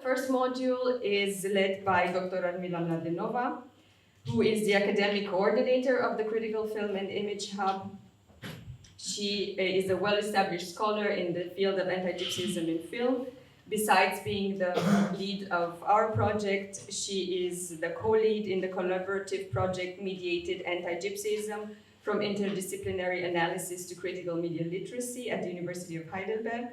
first module is led by Dr. Radmila Mladenova, who is the academic coordinator of the Critical Film and Image Hub. She is a well-established scholar in the field of anti-Gypsyism in film. Besides being the lead of our project, she is the co-lead in the collaborative project Mediated Anti-Gypsyism from Interdisciplinary Analysis to Critical Media Literacy at the University of Heidelberg.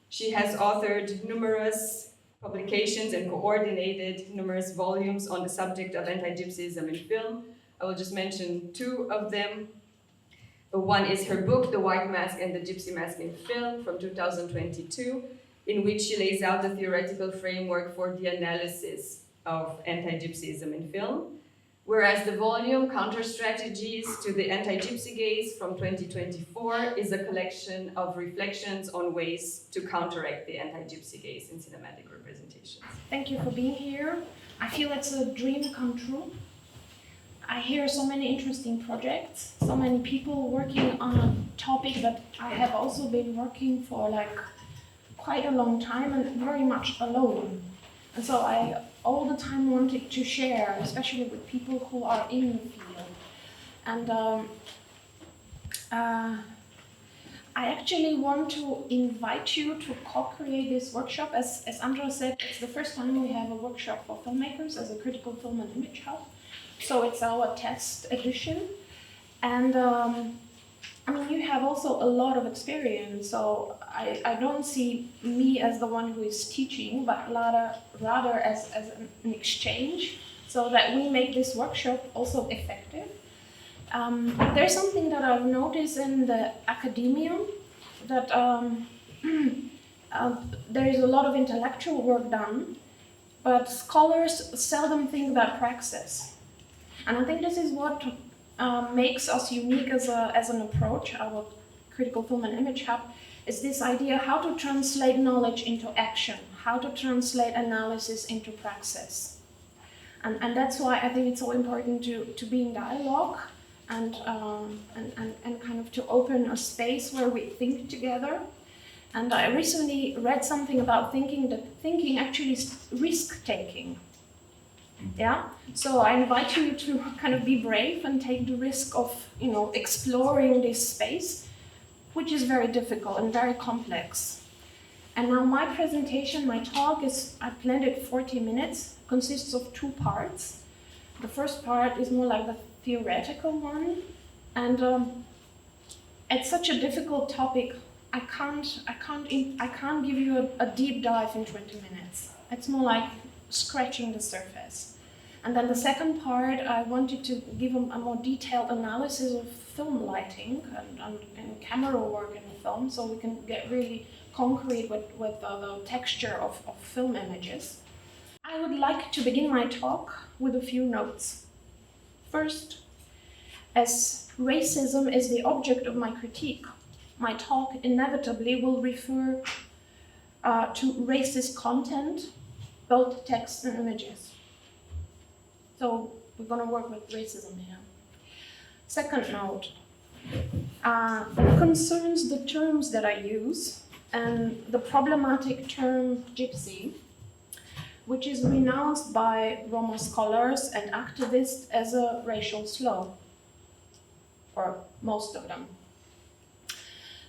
She has authored numerous publications and coordinated numerous volumes on the subject of anti-Gypsyism in film. I will just mention two of them. One is her book, The White Mask and the Gypsy Mask in Film from 2022, in which she lays out the theoretical framework for the analysis of anti-Gypsyism in film. Whereas the volume, Counterstrategies to the Antigypsy Gaze from 2024 is a collection of reflections on ways to counteract the anti-Gypsy gaze in cinematic representations. Thank you for being here. I feel it's a dream come true. I hear so many interesting projects, so many people working on a topic that I have also been working for like quite a long time and very much alone. And so I all the time wanted to share, especially with people who are in the field. And I actually want to invite you to co-create this workshop. As Andra said, it's the first time we have a workshop for filmmakers as a critical film and image hub. So it's our test edition. And I mean, you have also a lot of experience, so I don't see me as the one who is teaching, but rather as an exchange, so that we make this workshop also effective. There's something that I've noticed in the academia, that there is a lot of intellectual work done, but scholars seldom think about praxis. And I think this is what makes us unique as an approach, our critical film and image hub, is this idea how to translate knowledge into action, how to translate analysis into praxis. And that's why I think it's so important to be in dialogue and kind of to open a space where we think together. And I recently read something about thinking, that thinking actually is risk-taking. Yeah, so I invite you to kind of be brave and take the risk of, exploring this space, which is very difficult and very complex. And now my presentation, my talk I planned it 40 minutes, consists of two parts. The first part is more like the theoretical one, and it's such a difficult topic. I can't give you a deep dive in 20 minutes. It's more like scratching the surface. And then the second part, I wanted to give a more detailed analysis of film lighting and camera work in the film, so we can get really concrete with the texture of film images. I would like to begin my talk with a few notes. First, as racism is the object of my critique, my talk inevitably will refer to racist content, both text and images. So we're going to work with racism here. Second note, it concerns the terms that I use and the problematic term gypsy, which is renounced by Roma scholars and activists as a racial slur, or most of them.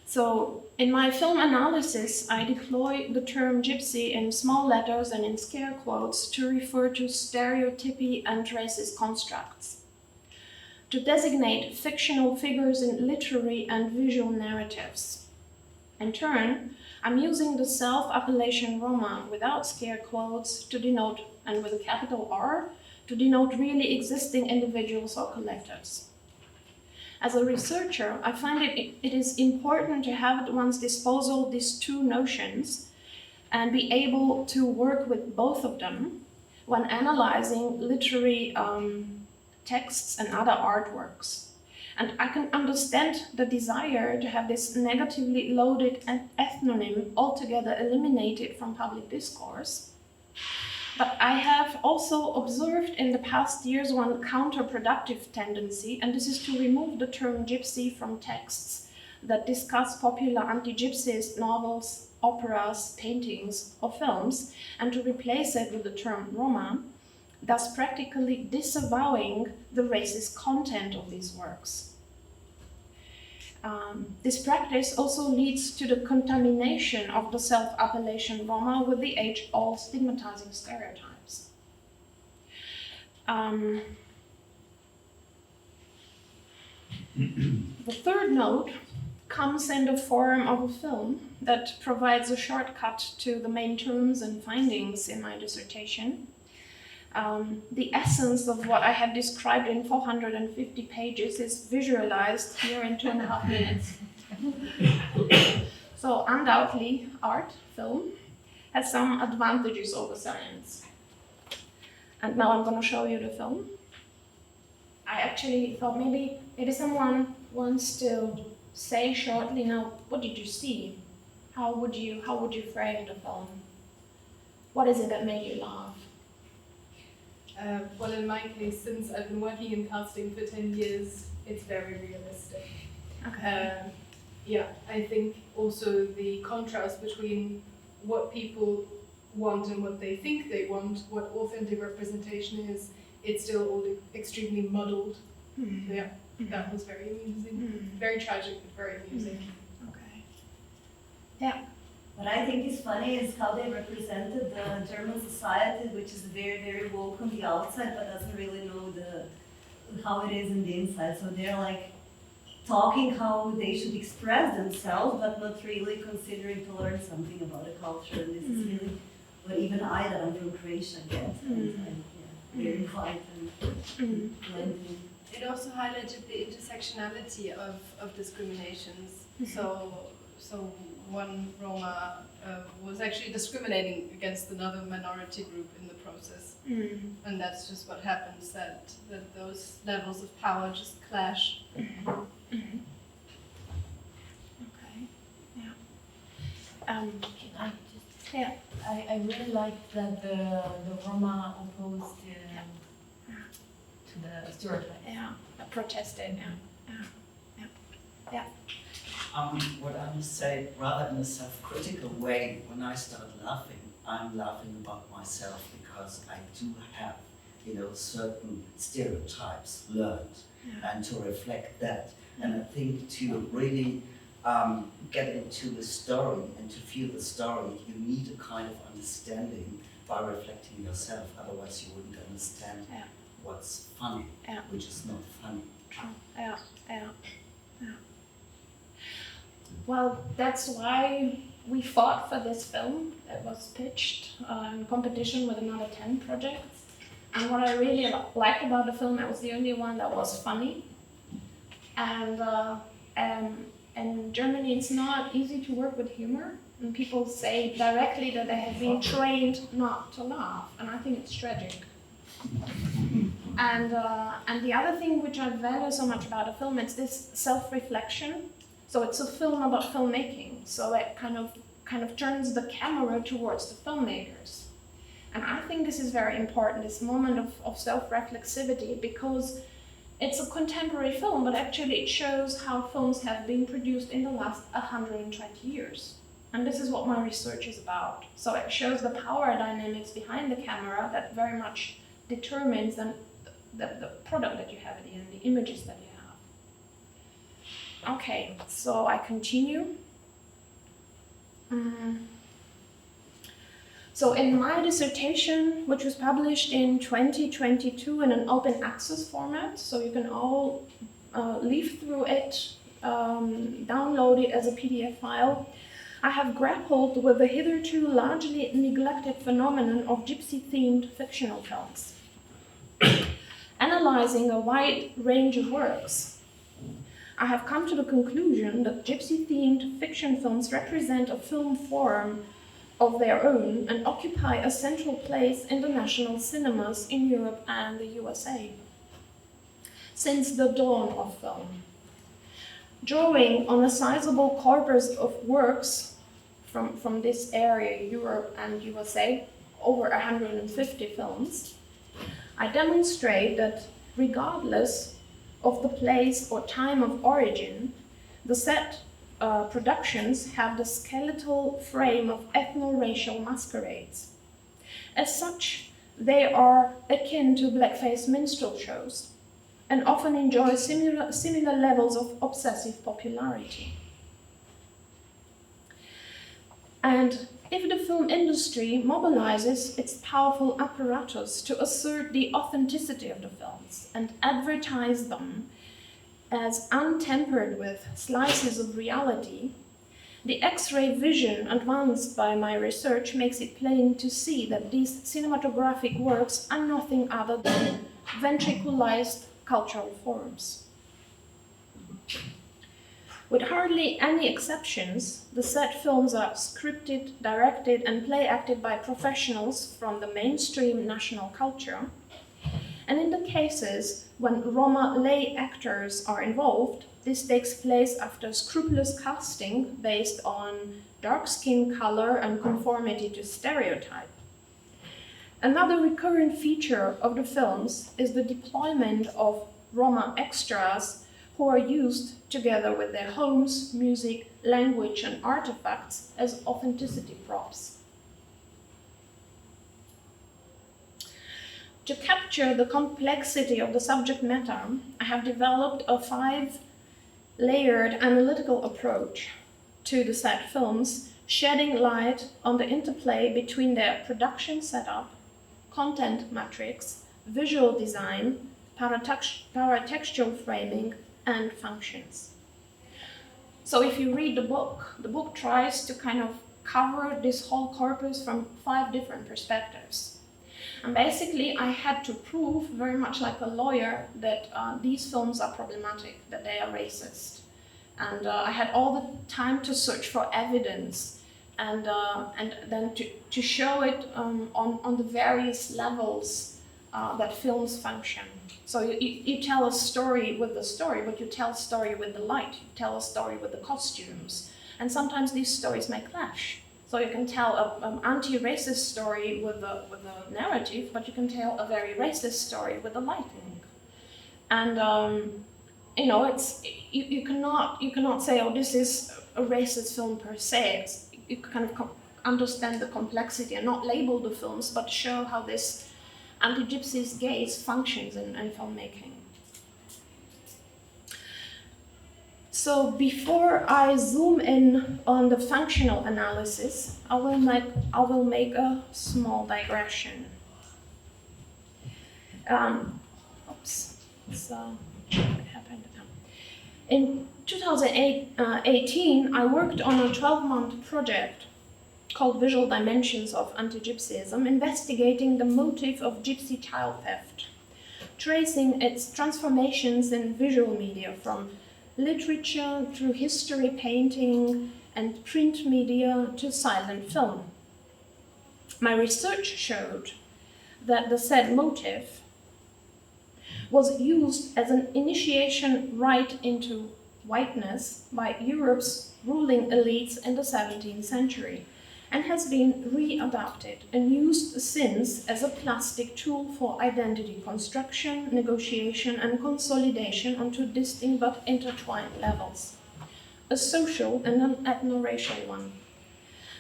So in my film analysis, I deploy the term gypsy in small letters and in scare quotes to refer to stereotypy and racist constructs, to designate fictional figures in literary and visual narratives. In turn, I'm using the self-appellation Roma without scare quotes to denote, and with a capital R, to denote really existing individuals or collectives. As a researcher, I find it is important to have at one's disposal these two notions and be able to work with both of them when analyzing literary texts and other artworks. And I can understand the desire to have this negatively loaded ethnonym altogether eliminated from public discourse. But I have also observed in the past years one counterproductive tendency, and this is to remove the term gypsy from texts that discuss popular anti-Gypsyist novels operas, paintings, or films, and to replace it with the term Roma, thus practically disavowing the racist content of these works. This practice also leads to the contamination of the self-appellation Roma with the age-old stigmatizing stereotypes. The third note comes in the form of a film that provides a shortcut to the main terms and findings in my dissertation. The essence of what I have described in 450 pages is visualized here in 2.5 minutes. So undoubtedly, art, film, has some advantages over science. And now I'm going to show you the film. I actually thought maybe someone wants to say shortly now, what did you see? How would you frame the film? What is it that made you laugh? Well, in my case, since I've been working in casting for 10 years, it's very realistic. Okay. Yeah, I think also the contrast between what people want and what they think they want, what authentic representation is, it's still all extremely muddled. Mm-hmm. Yeah, that was very amusing. Mm-hmm. Very tragic, but very amusing. Okay. Yeah. What I think is funny is how they represented the German society, which is very, very woke on the outside, but doesn't really know how it is in the inside. So they're like talking how they should express themselves, but not really considering to learn something about the culture. And this is really what even I, that I'm from Croatia, get. And very quiet and blending. It also highlighted the intersectionality of discriminations. So one Roma was actually discriminating against another minority group in the process. And that's just what happens, that those levels of power just clash. Okay. Yeah. Can I just? Yeah. I really liked that the Roma opposed to the stereotype. Yeah. Protested. Yeah. What I must say, rather in a self-critical way, when I start laughing, I'm laughing about myself because I do have, certain stereotypes learned, and to reflect that. And I think to really get into a story and to feel the story, you need a kind of understanding by reflecting yourself. Otherwise, you wouldn't understand what's funny, which is not funny. Yeah. Well, that's why we fought for this film that was pitched in competition with another 10 projects. And what I really liked about the film, it was the only one that was funny. And in Germany, it's not easy to work with humor. And people say directly that they have been trained not to laugh. And I think it's tragic. And the other thing which I value so much about the film is this self-reflection. So it's a film about filmmaking. So it kind of turns the camera towards the filmmakers. And I think this is very important, this moment of self-reflexivity, because it's a contemporary film, but actually it shows how films have been produced in the last 120 years. And this is what my research is about. So it shows the power dynamics behind the camera that very much determines the product that you have at the end, the images that you have. Okay, so I continue. So in my dissertation, which was published in 2022 in an open access format, so you can all leaf through it, download it as a PDF file, I have grappled with the hitherto largely neglected phenomenon of gypsy-themed fictional films, analyzing a wide range of works. I have come to the conclusion that gypsy-themed fiction films represent a film form of their own and occupy a central place in the national cinemas in Europe and the USA since the dawn of film. Drawing on a sizable corpus of works from this area, Europe and USA, over 150 films, I demonstrate that regardless of the place or time of origin, the set productions have the skeletal frame of ethno-racial masquerades. As such, they are akin to blackface minstrel shows and often enjoy similar levels of obsessive popularity. And if the film industry mobilizes its powerful apparatus to assert the authenticity of the films and advertise them as untempered with slices of reality, the X-ray vision advanced by my research makes it plain to see that these cinematographic works are nothing other than ventriculized cultural forms. With hardly any exceptions, the set films are scripted, directed, and play-acted by professionals from the mainstream national culture. And in the cases when Roma lay actors are involved, this takes place after scrupulous casting based on dark skin color and conformity to stereotype. Another recurrent feature of the films is the deployment of Roma extras who are used together with their homes, music, language, and artifacts as authenticity props. To capture the complexity of the subject matter, I have developed a 5-layered analytical approach to the set films, shedding light on the interplay between their production setup, content matrix, visual design, paratextual framing, and functions. So if you read the book tries to kind of cover this whole corpus from 5 different perspectives. And basically, I had to prove, very much like a lawyer, that these films are problematic, that they are racist. And I had all the time to search for evidence and then to show it on the various levels that films function. So you tell a story with the story, but you tell a story with the light, you tell a story with the costumes. And sometimes these stories may clash. So you can tell an anti-racist story with a narrative, but you can tell a very racist story with the lighting. And you cannot say, oh, this is a racist film per se. You kind of understand the complexity and not label the films, but show how this Antigypsy's gaze functions in filmmaking. So before I zoom in on the functional analysis, I will make a small digression. What happened? In 2018, I worked on a 12-month project called Visual Dimensions of Antigypsyism, investigating the motif of gypsy child theft, tracing its transformations in visual media from literature through history, painting, and print media to silent film. My research showed that the said motif was used as an initiation rite into whiteness by Europe's ruling elites in the 17th century, and has been readapted and used since as a plastic tool for identity construction, negotiation, and consolidation onto distinct but intertwined levels, a social and an ethno-racial one.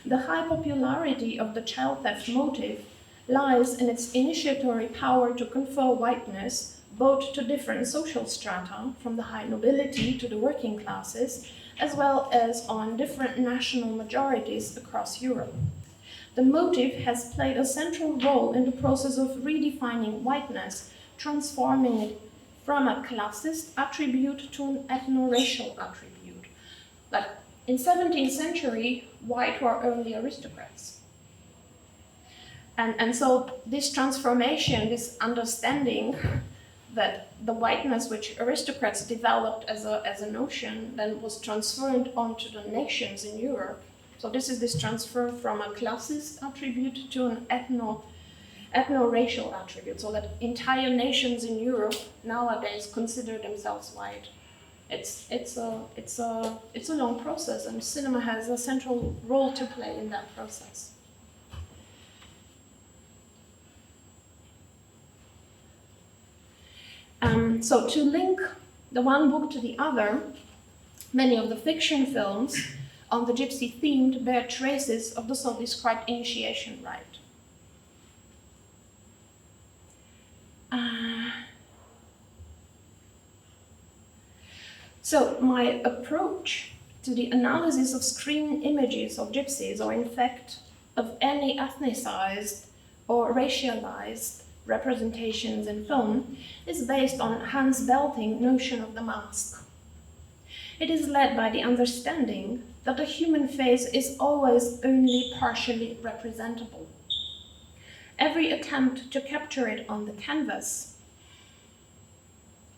The high popularity of the child theft motif lies in its initiatory power to confer whiteness both to different social strata, from the high nobility to the working classes, as well as on different national majorities across Europe. The motif has played a central role in the process of redefining whiteness, transforming it from a classist attribute to an ethno-racial attribute. Like in 17th century, white were only aristocrats. And so this transformation, this understanding that the whiteness which aristocrats developed as a notion then was transferred onto the nations in Europe. So this is this transfer from a classist attribute to an ethno-racial attribute, so that entire nations in Europe nowadays consider themselves white. It's a long process, and cinema has a central role to play in that process. So to link the one book to the other, Many of the fiction films on the gypsy theme bear traces of the so-described initiation rite. So my approach to the analysis of screen images of gypsies, or in fact of any ethnicized or racialized representations in film, is based on Hans Belting's notion of the mask. It is led by the understanding that the human face is always only partially representable. Every attempt to capture it on the canvas,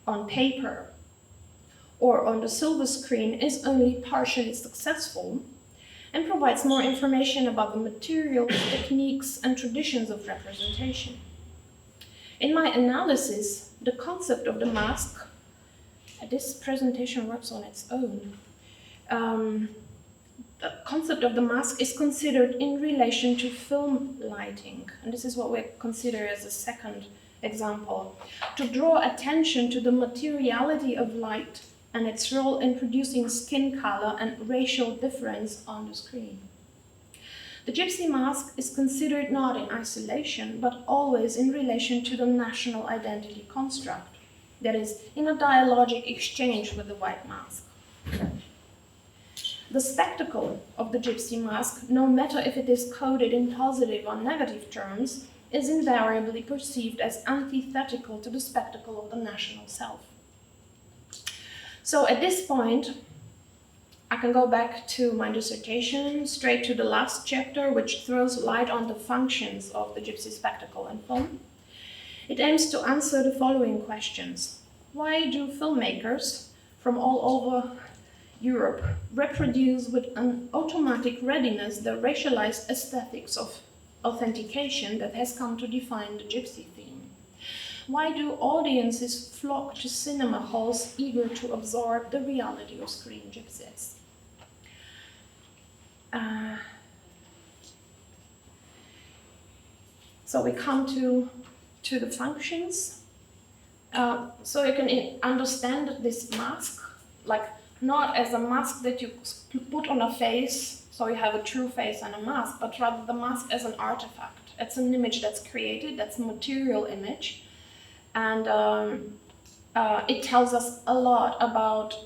on paper, or on the silver screen is only partially successful and provides more information about the materials, techniques, and traditions of representation. In my analysis, the concept of the mask, this presentation works on its own. The concept of the mask is considered in relation to film lighting, and this is what we consider as a second example, to draw attention to the materiality of light and its role in producing skin color and racial difference on the screen. The gypsy mask is considered not in isolation, but always in relation to the national identity construct, that is, in a dialogic exchange with the white mask. The spectacle of the gypsy mask, no matter if it is coded in positive or negative terms, is invariably perceived as antithetical to the spectacle of the national self. So at this point, I can go back to my dissertation, straight to the last chapter, which throws light on the functions of the gypsy spectacle in film. It aims to answer the following questions. Why do filmmakers from all over Europe reproduce with an automatic readiness the racialized aesthetics of authentication that has come to define the gypsy theme? Why do audiences flock to cinema halls eager to absorb the reality of screen gypsies? So we come to the functions. So you can understand this mask, like not as a mask that you put on a face, so you have a true face and a mask, but rather the mask as an artifact. It's an image that's created, that's a material image, and it tells us a lot about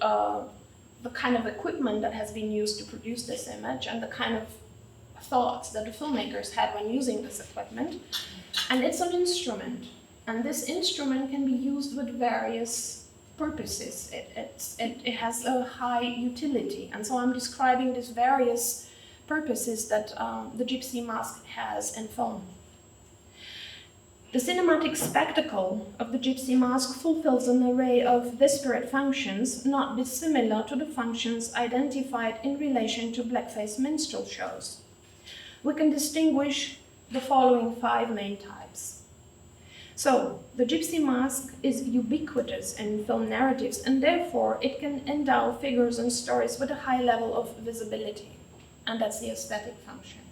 the kind of equipment that has been used to produce this image and the kind of thoughts that the filmmakers had when using this equipment. And it's an instrument, and this instrument can be used with various purposes. It has a high utility, and so I'm describing these various purposes that the gypsy mask has in film. The cinematic spectacle of the gypsy mask fulfills an array of disparate functions, not dissimilar to the functions identified in relation to blackface minstrel shows. We can distinguish the following 5 main types. So, the gypsy mask is ubiquitous in film narratives, and therefore it can endow figures and stories with a high level of visibility, and that's the aesthetic function.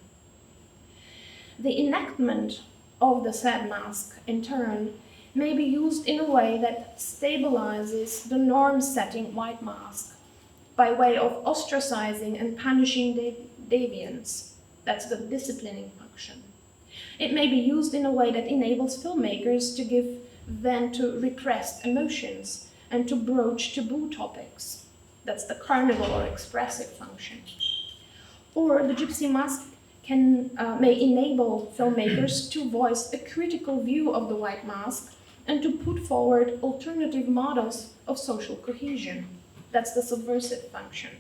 The enactment of the said mask, in turn, may be used in a way that stabilizes the norm-setting white mask by way of ostracizing and punishing deviance. That's the disciplining function. It may be used in a way that enables filmmakers to give vent to repressed emotions and to broach taboo topics. That's the carnival or expressive function. Or the gypsy mask may enable filmmakers to voice a critical view of the white mask and to put forward alternative models of social cohesion. That's the subversive function.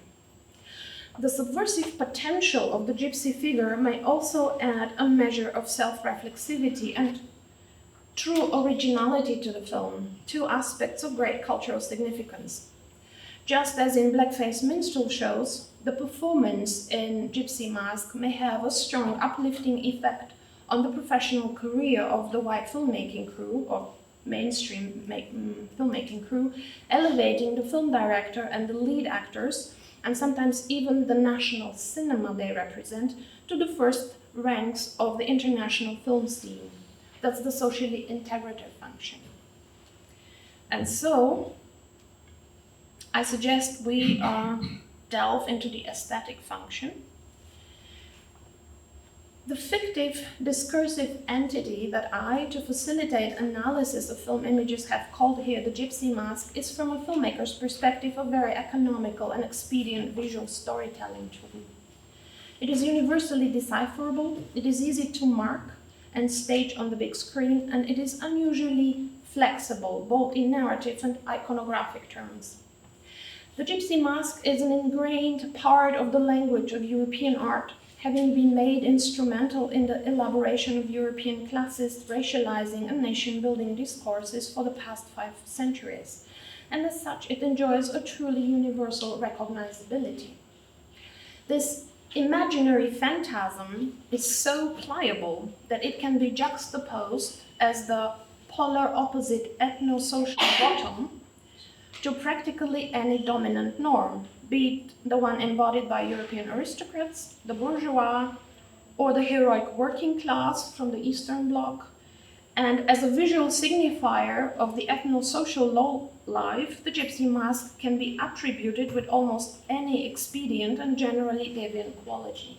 The subversive potential of the gypsy figure may also add a measure of self-reflexivity and true originality to the film, 2 aspects of great cultural significance. Just as in blackface minstrel shows, the performance in Gypsy Mask may have a strong uplifting effect on the professional career of the white filmmaking crew, or mainstream filmmaking crew, elevating the film director and the lead actors, and sometimes even the national cinema they represent, to the first ranks of the international film scene. That's the socially integrative function. And so, I suggest we delve into the aesthetic function. The fictive discursive entity that I, to facilitate analysis of film images, have called here the Gypsy Mask is, from a filmmaker's perspective, a very economical and expedient visual storytelling tool. It is universally decipherable, it is easy to mark and stage on the big screen, and it is unusually flexible, both in narrative and iconographic terms. The Gypsy Mask is an ingrained part of the language of European art, having been made instrumental in the elaboration of European classist, racializing, and nation-building discourses for the past 5 centuries, and as such it enjoys a truly universal recognizability. This imaginary phantasm is so pliable that it can be juxtaposed as the polar opposite ethno-social bottom to practically any dominant norm, be it the one embodied by European aristocrats, the bourgeois, or the heroic working class from the Eastern Bloc. And as a visual signifier of the ethno-social low life, the Gypsy Mask can be attributed with almost any expedient and generally deviant quality.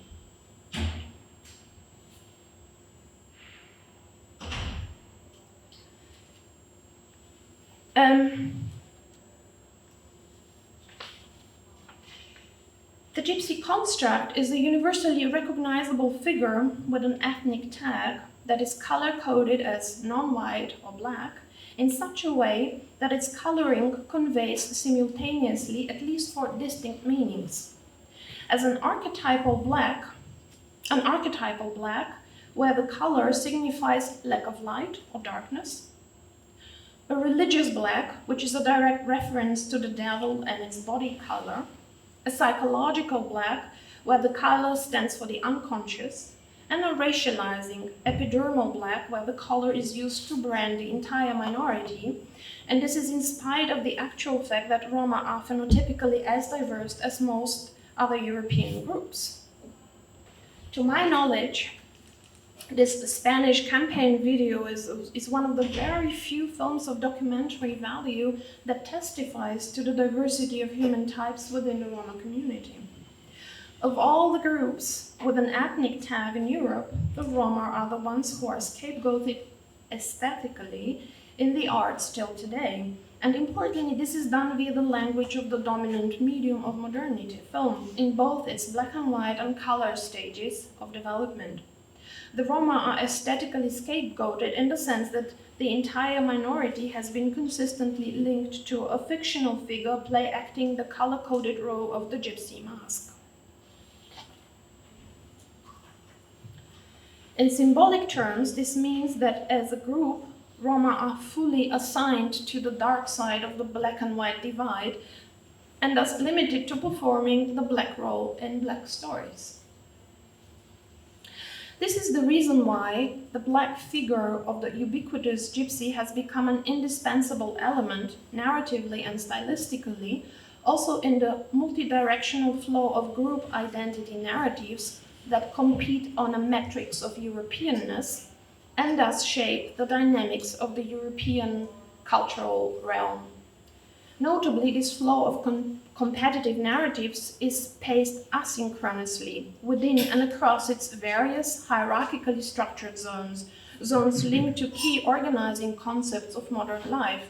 The gypsy construct is a universally recognizable figure with an ethnic tag that is color-coded as non-white or black in such a way that its coloring conveys simultaneously at least 4 distinct meanings. As an archetypal black where the color signifies lack of light or darkness, a religious black, which is a direct reference to the devil and its body color, a psychological black, where the color stands for the unconscious, and a racializing epidermal black, where the color is used to brand the entire minority, and this is in spite of the actual fact that Roma are phenotypically as diverse as most other European groups. To my knowledge, this Spanish campaign video is one of the very few films of documentary value that testifies to the diversity of human types within the Roma community. Of all the groups with an ethnic tag in Europe, the Roma are the ones who are scapegoated aesthetically in the arts till today. And importantly, this is done via the language of the dominant medium of modernity, film, in both its black and white and color stages of development. The Roma are aesthetically scapegoated in the sense that the entire minority has been consistently linked to a fictional figure play-acting the color-coded role of the Gypsy Mask. In symbolic terms, this means that as a group, Roma are fully assigned to the dark side of the black and white divide, and thus limited to performing the black role in black stories. This is the reason why the black figure of the ubiquitous gypsy has become an indispensable element, narratively and stylistically, also in the multidirectional flow of group identity narratives that compete on a matrix of Europeanness and thus shape the dynamics of the European cultural realm. Notably, this flow of competitive narratives is paced asynchronously within and across its various hierarchically structured zones linked to key organizing concepts of modern life: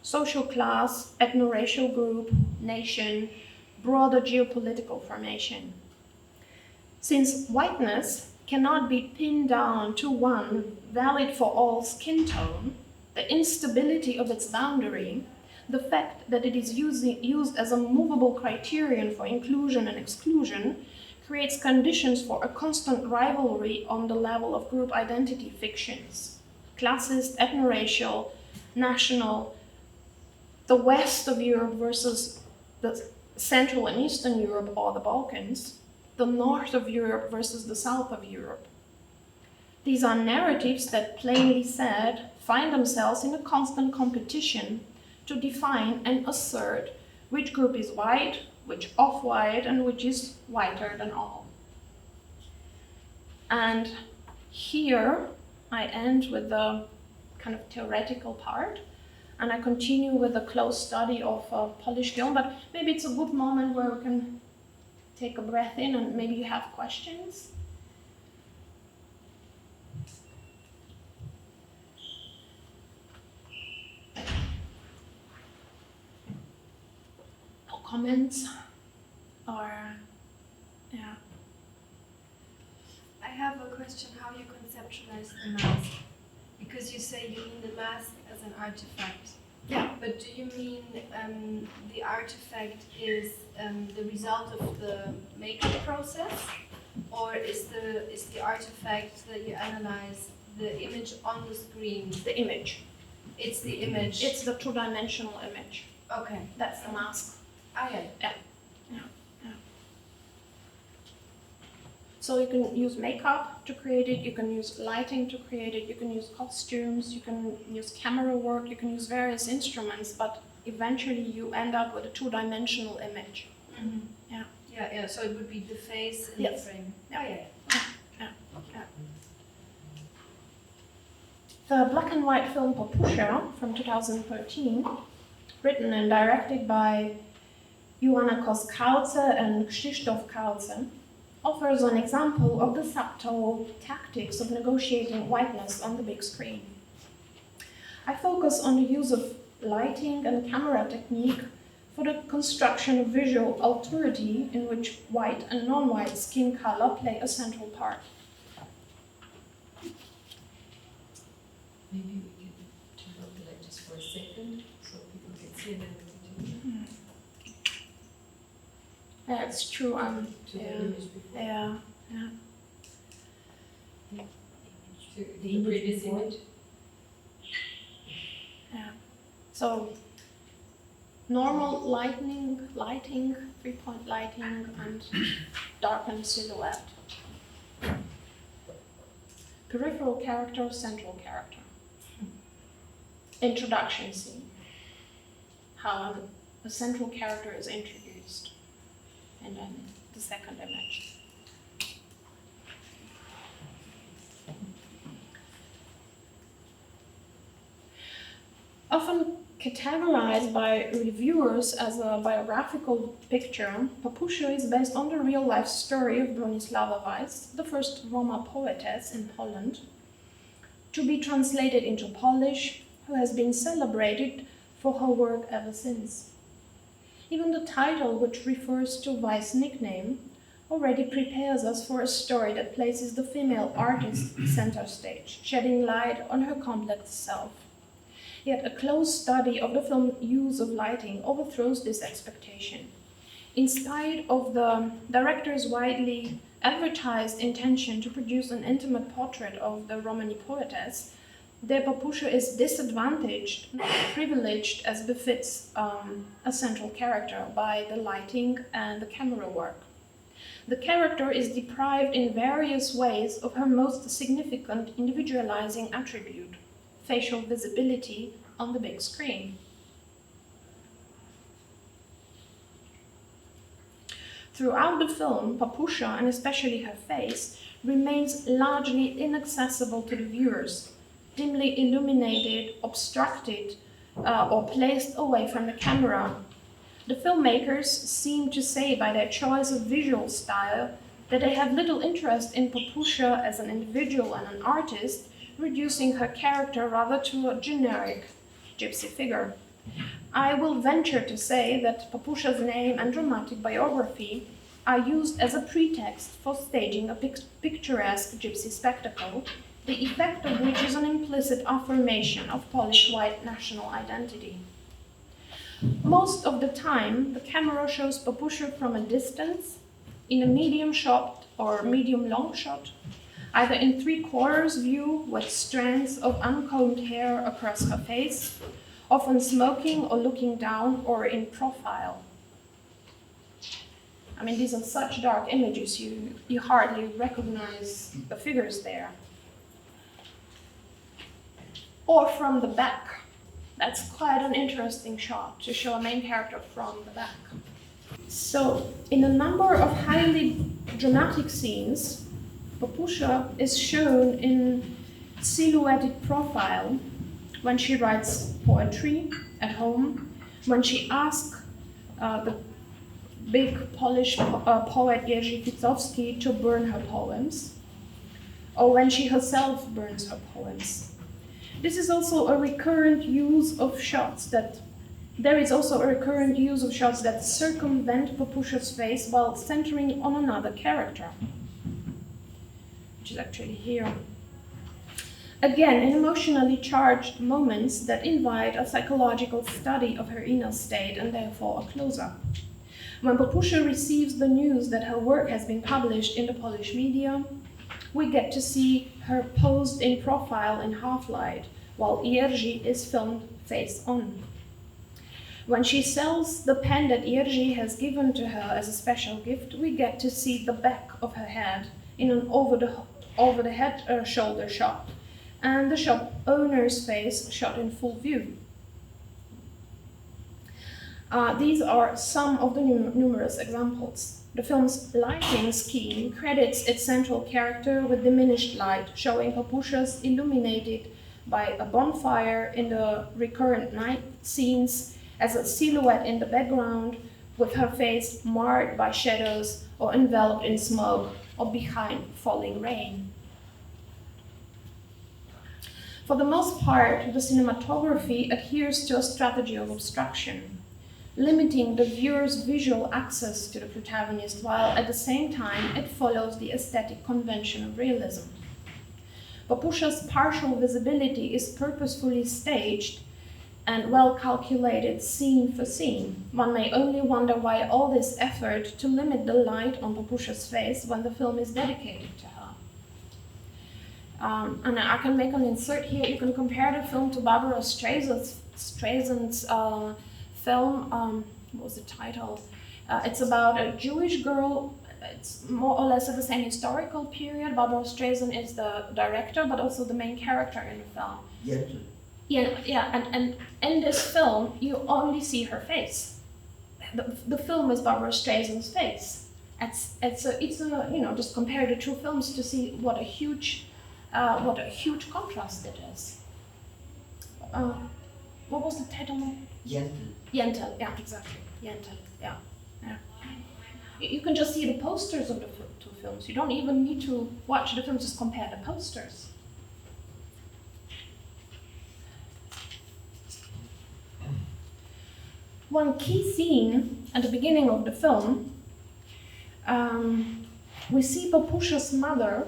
social class, ethno-racial group, nation, broader geopolitical formation. Since whiteness cannot be pinned down to one valid for all skin tone, the instability of its boundary, the fact that it is used as a movable criterion for inclusion and exclusion, creates conditions for a constant rivalry on the level of group identity fictions. Classist, ethno-racial, national, the west of Europe versus the Central and Eastern Europe or the Balkans, the north of Europe versus the south of Europe. These are narratives that, plainly said, find themselves in a constant competition to define and assert which group is white, which off-white, and which is whiter than all. And here I end with the kind of theoretical part. and I continue with a close study of Polish film, but maybe it's a good moment where we can take a breath in and maybe you have questions. No comments? Or, yeah. I have a question how you conceptualize the mask. Because you say you mean the mask as an artifact. Yeah. But do you mean the artifact is the result of the making process? Or is the artifact that you analyze the image on the screen? The image. It's the image. It's the two-dimensional image. Okay. That's the mask. Ah, yeah. Yeah. So you can use makeup to create it, you can use lighting to create it, you can use costumes, you can use camera work, you can use various instruments, but eventually you end up with a two-dimensional image. Mm-hmm. Yeah. Yeah. So it would be the face in Yes. the frame. Yeah. Oh, yeah. The black and white film Papusha from 2013, written and directed by Joanna Kos-Kauce and Krzysztof Kauce, offers an example of the subtle tactics of negotiating whiteness on the big screen. I focus on the use of lighting and camera technique for the construction of visual authority in which white and non-white skin color play a central part. Maybe we can turn off the light just for a second so people can see and then we continue. Yeah, it's true. To the image before. Yeah. To the previous image. So normal lighting, 3-point lighting, and darkened silhouette. Peripheral character, central character. Introduction scene. How the central character is introduced. And then the second image. Often categorized by reviewers as a biographical picture, Papusha is based on the real-life story of Bronisława Weiss, the first Roma poetess in Poland, to be translated into Polish, who has been celebrated for her work ever since. Even the title, which refers to Weiss' nickname, already prepares us for a story that places the female artist center stage, shedding light on her complex self. Yet a close study of the film's use of lighting overthrows this expectation. In spite of the director's widely advertised intention to produce an intimate portrait of the Romani poetess, the Papusha is disadvantaged, not privileged as befits a central character by the lighting and the camera work. The character is deprived in various ways of her most significant individualizing attribute, facial visibility on the big screen. Throughout the film, Papusha, and especially her face, remains largely inaccessible to the viewers, dimly illuminated, obstructed, or placed away from the camera. The filmmakers seem to say by their choice of visual style that they have little interest in Papusha as an individual and an artist, reducing her character rather to a generic gypsy figure. I will venture to say that Papusha's name and dramatic biography are used as a pretext for staging a picturesque gypsy spectacle, the effect of which is an implicit affirmation of Polish white national identity. Most of the time, the camera shows Papusha from a distance, in a medium shot or medium-long shot, either in 3/4 view with strands of uncombed hair across her face, often smoking or looking down, or in profile. I mean, these are such dark images, you hardly recognize the figures there. Or from the back. That's quite an interesting shot, to show a main character from the back. So, in a number of highly dramatic scenes, Papusha is shown in silhouetted profile, when she writes poetry at home, when she asks the big Polish poet Jerzy Ficowski to burn her poems, or when she herself burns her poems. This is also a recurrent use of shots that circumvent Papusha's face while centering on another character, which is actually here. Again, in emotionally charged moments that invite a psychological study of her inner state and therefore a close-up. When Papusha receives the news that her work has been published in the Polish media, we get to see her posed in profile in half-light, while Jerzy is filmed face-on. When she sells the pen that Jerzy has given to her as a special gift, we get to see the back of her head in an over-the-head shoulder shot, and the shop owner's face shot in full view. These are some of the numerous examples. The film's lighting scheme credits its central character with diminished light, showing Papusha's illuminated by a bonfire in the recurrent night scenes as a silhouette in the background, with her face marred by shadows or enveloped in smoke or behind falling rain. For the most part, the cinematography adheres to a strategy of obstruction, limiting the viewer's visual access to the protagonist, while at the same time it follows the aesthetic convention of realism. Papusha's partial visibility is purposefully staged and well calculated scene for scene. One may only wonder why all this effort to limit the light on Papusha's face when the film is dedicated to her. And I can make an insert here. You can compare the film to Barbara Streisand's film, what was the title? It's about a Jewish girl. It's more or less of the same historical period. Barbara Streisand is the director, but also the main character in the film. And in this film, you only see her face. The film is Barbara Streisand's face. It's just compare the two films to see what a huge contrast it is. What was the title? Yentl, yeah, exactly. Yentl, yeah. You can just see the posters of the two films. You don't even need to watch the films, just compare the posters. One key scene at the beginning of the film, we see Papusha's mother,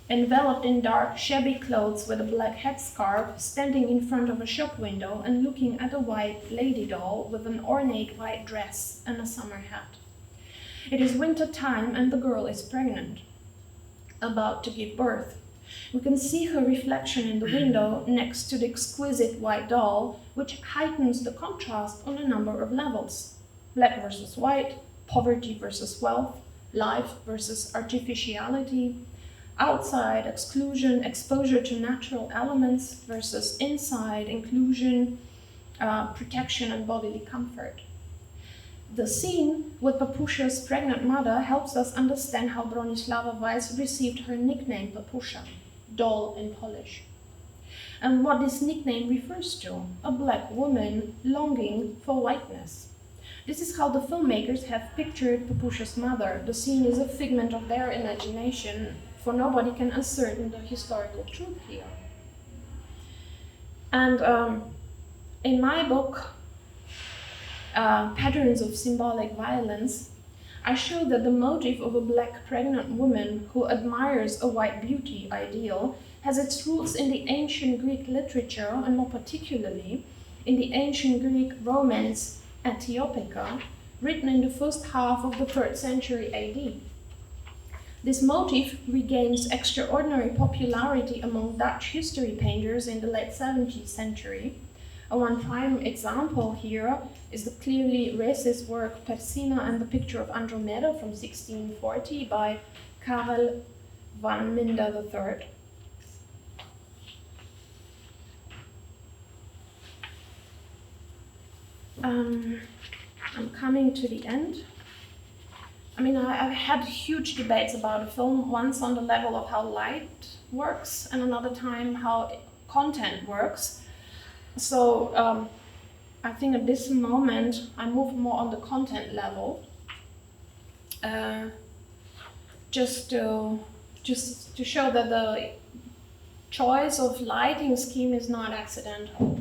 enveloped in dark, shabby clothes with a black headscarf, standing in front of a shop window and looking at a white lady doll with an ornate white dress and a summer hat. It is winter time and the girl is pregnant, about to give birth. We can see her reflection in the window next to the exquisite white doll, which heightens the contrast on a number of levels. Black versus white, poverty versus wealth, life versus artificiality, outside exclusion, exposure to natural elements versus inside inclusion, protection and bodily comfort. The scene with Papusha's pregnant mother helps us understand how Bronislawa Weiss received her nickname Papusha, doll in Polish, and what this nickname refers to: a black woman longing for whiteness. This is how the filmmakers have pictured Papusha's mother. The scene is a figment of their imagination, for nobody can ascertain the historical truth here. And in my book, Patterns of Symbolic Violence, I show that the motif of a black pregnant woman who admires a white beauty ideal has its roots in the ancient Greek literature, and more particularly in the ancient Greek romance Antiopica, written in the first half of the 3rd century AD. This motif regains extraordinary popularity among Dutch history painters in the late 17th century. One prime example here is the clearly racist work Persina and the Picture of Andromeda from 1640 by Karel van Minder III. I'm coming to the end. I mean, I've had huge debates about the film, once on the level of how light works, and another time how content works. So I think at this moment I move more on the content level, just to show that the choice of lighting scheme is not accidental.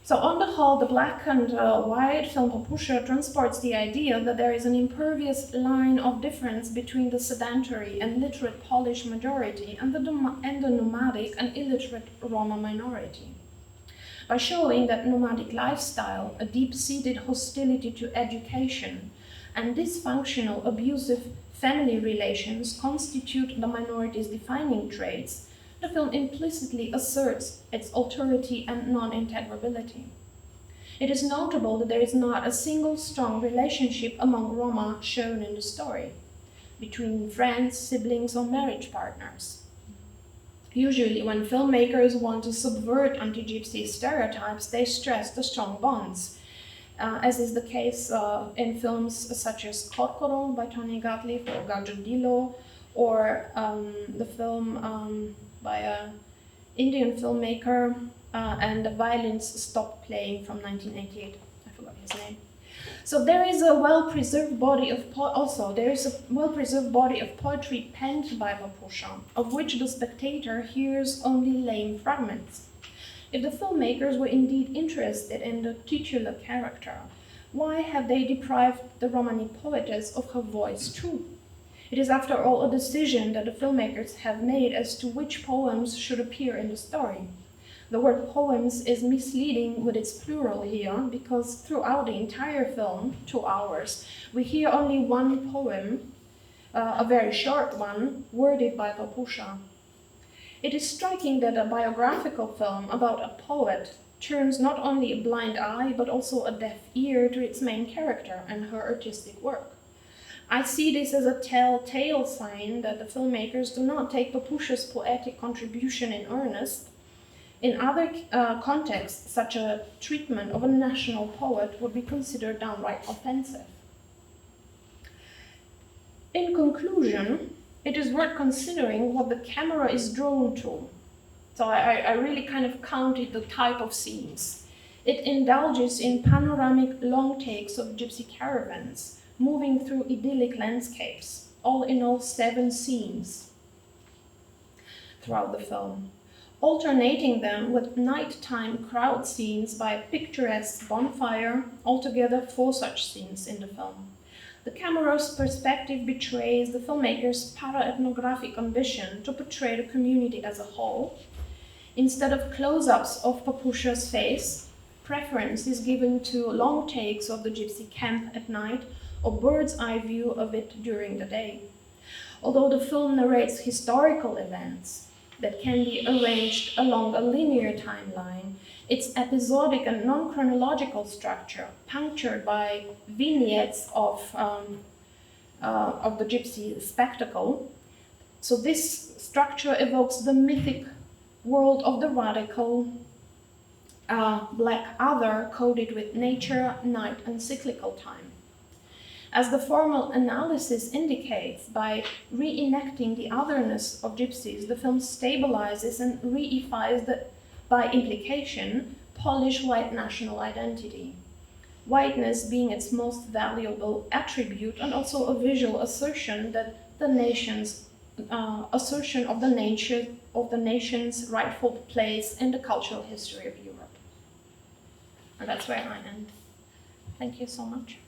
So on the whole, the black and white film Papusha transports the idea that there is an impervious line of difference between the sedentary and literate Polish majority and the nomadic and illiterate Roma minority. By showing that nomadic lifestyle, a deep-seated hostility to education, and dysfunctional, abusive family relations constitute the minority's defining traits, the film implicitly asserts its authority and non-integrability. It is notable that there is not a single strong relationship among Roma shown in the story, between friends, siblings, or marriage partners. Usually, when filmmakers want to subvert anti-Gypsy stereotypes, they stress the strong bonds, as is the case in films such as Korkoro by Tony Gottlieb or Gargiulo, or the film by an Indian filmmaker, and The Violins Stopped Playing from 1988. I forgot his name. So there is a well-preserved body of poetry penned by Papusha, of which the spectator hears only lame fragments. If the filmmakers were indeed interested in the titular character, why have they deprived the Romani poetess of her voice too? It is, after all, a decision that the filmmakers have made as to which poems should appear in the story. The word poems is misleading with its plural here, because throughout the entire film, 2 hours, we hear only one poem, a very short one, worded by Papusha. It is striking that a biographical film about a poet turns not only a blind eye, but also a deaf ear to its main character and her artistic work. I see this as a telltale sign that the filmmakers do not take Papusha's poetic contribution in earnest. In other contexts, such a treatment of a national poet would be considered downright offensive. In conclusion, it is worth considering what the camera is drawn to. So I really kind of counted the type of scenes. It indulges in panoramic long takes of gypsy caravans, moving through idyllic landscapes, all in all 7 scenes throughout the film, alternating them with nighttime crowd scenes by a picturesque bonfire, altogether 4 such scenes in the film. The camera's perspective betrays the filmmaker's para-ethnographic ambition to portray the community as a whole. Instead of close-ups of Papusha's face, preference is given to long takes of the gypsy camp at night or bird's eye view of it during the day. Although the film narrates historical events that can be arranged along a linear timeline, its episodic and non-chronological structure, punctured by vignettes of the gypsy spectacle. So this structure evokes the mythic world of the radical black other, coded with nature, night, and cyclical time. As the formal analysis indicates, by reenacting the otherness of gypsies, the film stabilizes and reifies the, by implication, Polish white national identity. Whiteness being its most valuable attribute, and also a visual assertion that the nation's assertion of the nation's rightful place in the cultural history of Europe. And that's where I end. Thank you so much.